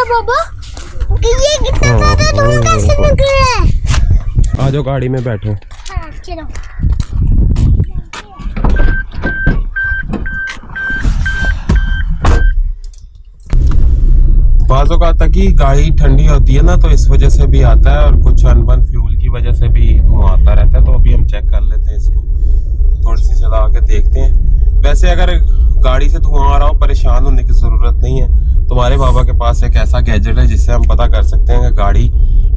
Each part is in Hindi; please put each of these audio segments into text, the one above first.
बाबा ये कितना ज्यादा धुआं कैसे निकल रहा है। आ जाओ गाड़ी में बैठो। हाँ, चलो। बाज़ों का तक ही गाड़ी ठंडी होती है ना, तो इस वजह से भी आता है, और कुछ अनबन फ्यूल की वजह से भी धुआं आता रहता है। तो अभी हम चेक कर लेते हैं इसको, थोड़ी सी चला के देखते हैं। वैसे अगर गाड़ी से धुआं आ रहा हो, परेशान होने की ज़रूरत नहीं है। तुम्हारे बाबा के पास एक ऐसा गैजेट है जिससे हम पता कर सकते हैं कि गाड़ी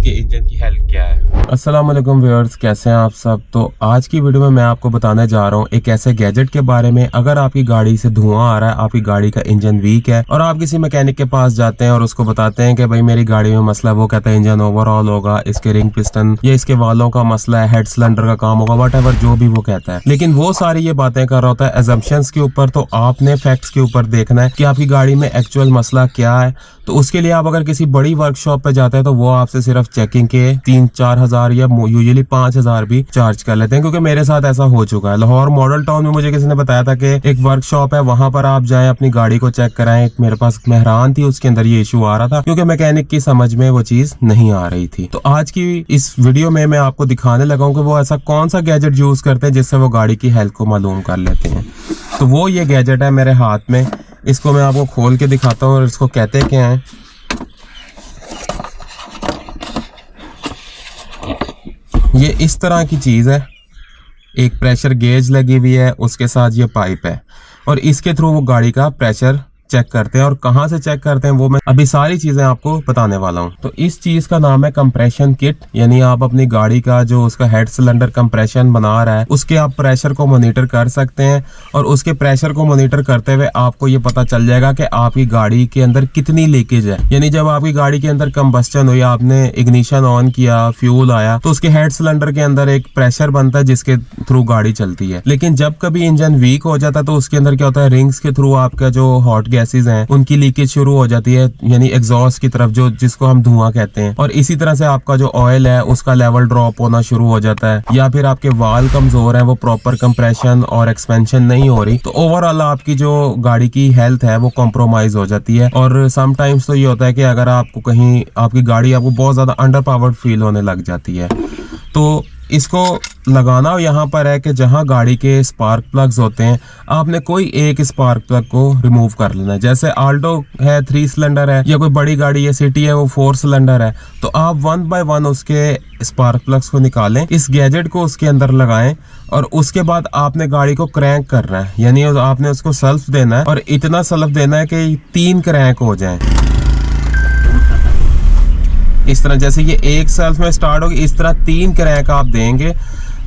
के इंजन की हेल्थ क्या है। अस्सलाम वालेकुम व्यूअर्स, कैसे हैं आप सब। तो आज की वीडियो में मैं आपको बताने जा रहा हूँ एक ऐसे गैजेट के बारे में। अगर आपकी गाड़ी से धुआं आ रहा है, आपकी गाड़ी का इंजन वीक है और आप किसी मैकेनिक के पास जाते हैं और उसको बताते हैं कि भाई मेरी गाड़ी में मसला, वो कहता है इंजन ओवरऑल होगा, इसके रिंग पिस्टन या इसके वालों का मसला है, हेड सिलेंडर का काम होगा, व्हाटएवर जो भी वो कहता है। लेकिन वो सारी ये बातें कर रहा होता है असम्पशंस के ऊपर। तो आपने फैक्ट्स के ऊपर देखना है कि आपकी गाड़ी में एक्चुअल मसला क्या है। तो उसके लिए आप अगर किसी बड़ी वर्कशॉप पे जाते हैं तो वो आपसे सिर्फ चेकिंग के 3-4 हजार या यूजुअली 5 हजार भी चार्ज कर लेते हैं, क्योंकि मेरे साथ ऐसा हो चुका है। लाहौर मॉडल टाउन में मुझे किसी ने बताया था कि एक वर्कशॉप है, वहां पर आप जाएं, अपनी गाड़ी को चेक कराएं। मेरे पास मेहरान थी, उसके अंदर ये इशू आ रहा था क्योंकि मैकेनिक की समझ में वो चीज नहीं आ रही थी। तो आज की इस वीडियो में मैं आपको दिखाने लगा हूं कि वो ऐसा कौन सा गैजेट यूज करते हैं जिससे वो गाड़ी की हेल्थ को मालूम कर लेते हैं। तो वो ये गैजेट है मेरे हाथ में, इसको मैं आपको खोल के दिखाता हूँ और इसको कहते क्या है। ये इस तरह की चीज है, एक प्रेशर गेज लगी हुई है, उसके साथ ये पाइप है और इसके थ्रू वो गाड़ी का प्रेशर चेक करते हैं। और कहाँ से चेक करते हैं वो मैं अभी सारी चीजें आपको बताने वाला हूँ। तो इस चीज का नाम है कंप्रेशन किट, यानी आप अपनी गाड़ी का जो उसका हेड सिलेंडर कंप्रेशन बना रहा है उसके आप प्रेशर को मॉनिटर कर सकते हैं। और उसके प्रेशर को मॉनिटर करते हुए आपको ये पता चल जाएगा कि आपकी गाड़ी के अंदर कितनी लीकेज है। यानी जब आपकी गाड़ी के अंदर कंबस्टन हुई, आपने इग्निशन ऑन किया, फ्यूल आया, तो उसके हेड सिलेंडर के अंदर एक प्रेशर बनता है जिसके थ्रू गाड़ी चलती है। लेकिन जब कभी इंजन वीक हो जाता है तो उसके अंदर क्या होता है, रिंग्स के थ्रू आपका जो हॉट गैसेज हैं उनकी लीकेज शुरू हो जाती है, यानी एग्जॉस्ट की तरफ, जो जिसको हम धुआं कहते हैं। और इसी तरह से आपका जो ऑयल है उसका लेवल ड्रॉप होना शुरू हो जाता है, या फिर आपके वाल कमजोर है, वो प्रॉपर कंप्रेशन और एक्सपेंशन नहीं हो रही। तो ओवरऑल आपकी जो गाड़ी की हेल्थ है वो कॉम्प्रोमाइज हो जाती है। और समटाइम्स तो ये होता है कि अगर आपको कहीं आपकी गाड़ी आपको बहुत ज्यादा अंडर पावर्ड फील होने लग जाती है, तो इसको लगाना यहाँ पर है कि जहाँ गाड़ी के स्पार्क प्लग्स होते हैं, आपने कोई एक स्पार्क प्लग को रिमूव कर लेना है। जैसे आल्टो है 3 सिलेंडर है, या कोई बड़ी गाड़ी है सिटी है वो 4 सिलेंडर है, तो आप 1 बाय 1 उसके स्पार्क प्लग्स को निकालें, इस गैजेट को उसके अंदर लगाएं और उसके बाद आपने गाड़ी को क्रैंक करना है, यानी आपने उसको सेल्फ देना है और इतना सेल्फ देना है कि 3 क्रैंक हो जाए। इस तरह जैसे ये एक सेल्फ में स्टार्ट होगी, इस तरह 3 क्रैंक आप देंगे।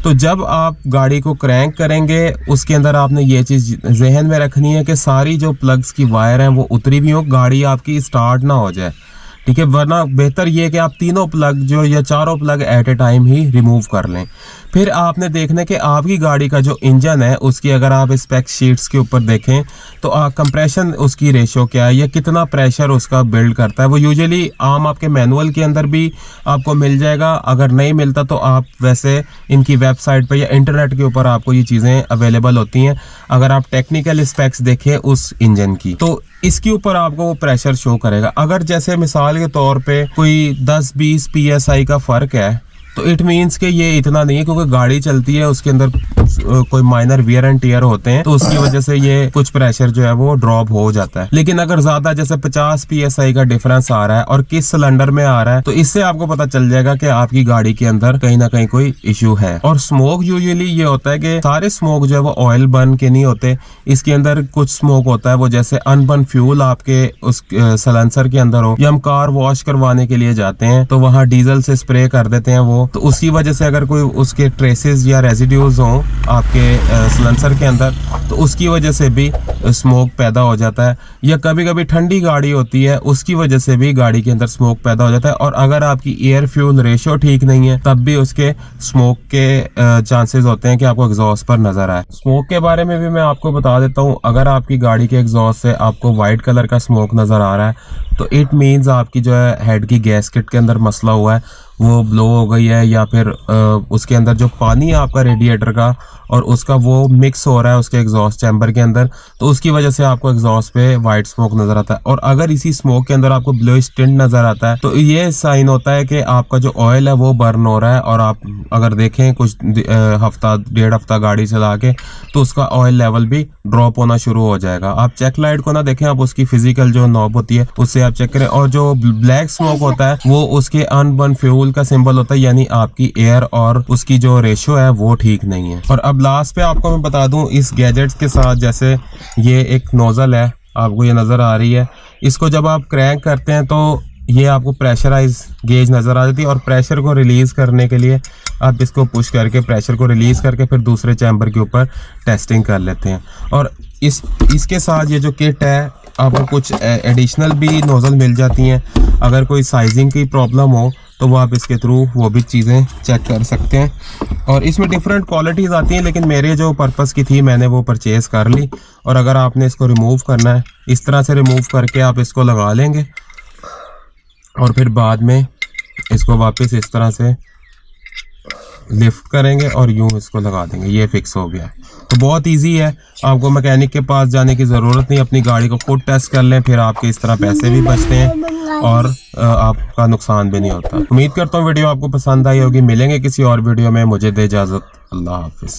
तो जब आप गाड़ी को क्रैंक करेंगे उसके अंदर आपने ये चीज जहन में रखनी है कि सारी जो प्लग्स की वायर हैं वो उतरी भी हो, गाड़ी आपकी स्टार्ट ना हो जाए, ठीक है। वरना बेहतर ये कि आप तीनों प्लग जो या चारों प्लग एट ए टाइम ही रिमूव कर लें। फिर आपने देखना कि आपकी गाड़ी का जो इंजन है उसकी अगर आप स्पेक शीट्स के ऊपर देखें तो कंप्रेशन उसकी रेशो क्या है, या कितना प्रेशर उसका बिल्ड करता है। वो यूजुअली आम आपके मैनुअल के अंदर भी आपको मिल जाएगा, अगर नहीं मिलता तो आप वैसे इनकी वेबसाइट पे या इंटरनेट के ऊपर आपको ये चीज़ें अवेलेबल होती हैं। अगर आप टेक्निकल स्पेक्स देखें उस इंजन की, तो इसके ऊपर आपको वो प्रेशर शो करेगा। अगर जैसे मिसाल के तौर पे कोई 10-20 PSI का फ़र्क है तो इट मीन्स कि ये इतना नहीं है, क्योंकि गाड़ी चलती है उसके अंदर कोई माइनर वियर एंड टियर होते हैं, तो उसकी वजह से ये कुछ प्रेशर जो है वो ड्रॉप हो जाता है। लेकिन अगर ज्यादा जैसे 50 PSI का डिफरेंस आ रहा है और किस सिलेंडर में आ रहा है, तो इससे आपको पता चल जाएगा कि आपकी गाड़ी के अंदर कहीं ना कहीं कोई इश्यू है। और स्मोक यूजुअली ये होता है कि सारे स्मोक जो है वो ऑयल बर्न के नहीं होते, इसके अंदर कुछ स्मोक होता है वो जैसे अनबर्न फ्यूल आपके उस सलेंसर के अंदर हो, या हम कार वॉश करवाने के लिए जाते हैं तो वहाँ डीजल से स्प्रे कर देते हैं वो, तो उसकी वजह से अगर कोई उसके ट्रेसेस या रेजिड्यूज हों आपके सिलेंसर के अंदर तो उसकी वजह से भी स्मोक पैदा हो जाता है। या कभी कभी ठंडी गाड़ी होती है उसकी वजह से भी गाड़ी के अंदर स्मोक पैदा हो जाता है। और अगर आपकी एयर फ्यूल रेशियो ठीक नहीं है तब भी उसके स्मोक के चांसेस होते हैं कि आपको एग्जॉस्ट पर नजर आए। स्मोक के बारे में भी मैं आपको बता देता हूँ, अगर आपकी गाड़ी के एग्जॉस्ट से आपको व्हाइट कलर का स्मोक नजर आ रहा है तो इट मीन्स आपकी जो है हेड की गैस्केट के अंदर मसला हुआ है। वो ब्लो हो गई है या फिर उसके अंदर जो पानी है आपका रेडिएटर का और उसका वो मिक्स हो रहा है उसके एग्जॉस्ट चैम्बर के अंदर, तो उसकी वजह से आपको एग्जॉस्ट पे वाइट स्मोक नजर आता है। और अगर इसी स्मोक के अंदर आपको ब्लूइश टिंट नजर आता है तो ये साइन होता है कि आपका जो ऑयल है वो बर्न हो रहा है। और आप अगर देखें कुछ हफ्ता डेढ़ हफ्ता गाड़ी चला के तो उसका ऑयल लेवल भी ड्रॉप होना शुरू हो जाएगा। आप चेक लाइट को ना देखें, आप उसकी फिजिकल जो नॉब होती है उससे आप चेक करें। और जो ब्लैक स्मोक होता है वो उसके अनबर्न फ्यूल का सिंबल होता है, यानी आपकी एयर और उसकी जो रेशियो है वो ठीक नहीं है। और अब लास्ट पे आपको मैं बता दूं इस गैजेट्स के साथ, जैसे ये एक नोजल है आपको ये नज़र आ रही है, इसको जब आप क्रैंक करते हैं तो ये आपको प्रेशराइज गेज नज़र आ जाती है। और प्रेशर को रिलीज़ करने के लिए आप इसको पुश करके प्रेशर को रिलीज़ करके फिर दूसरे चैम्बर के ऊपर टेस्टिंग कर लेते हैं। और इसके साथ ये जो किट है आपको कुछ एडिशनल भी नोज़ल मिल जाती हैं। अगर कोई साइजिंग की प्रॉब्लम हो तो वो आप इसके थ्रू वो भी चीज़ें चेक कर सकते हैं। और इसमें डिफरेंट क्वालिटीज़ आती हैं, लेकिन मेरे जो पर्पज़ की थी मैंने वो परचेज़ कर ली। और अगर आपने इसको रिमूव करना है इस तरह से रिमूव करके आप इसको लगा लेंगे और फिर बाद में इसको वापस इस तरह से लिफ्ट करेंगे और यूं इसको लगा देंगे, ये फिक्स हो गया। तो बहुत इजी है, आपको मैकेनिक के पास जाने की ज़रूरत नहीं, अपनी गाड़ी को खुद टेस्ट कर लें, फिर आपके इस तरह पैसे भी बचते हैं और आपका नुकसान भी नहीं होता। उम्मीद करता हूँ वीडियो आपको पसंद आई होगी। मिलेंगे किसी और वीडियो में, मुझे दे इजाज़त, अल्लाह हाफिज़।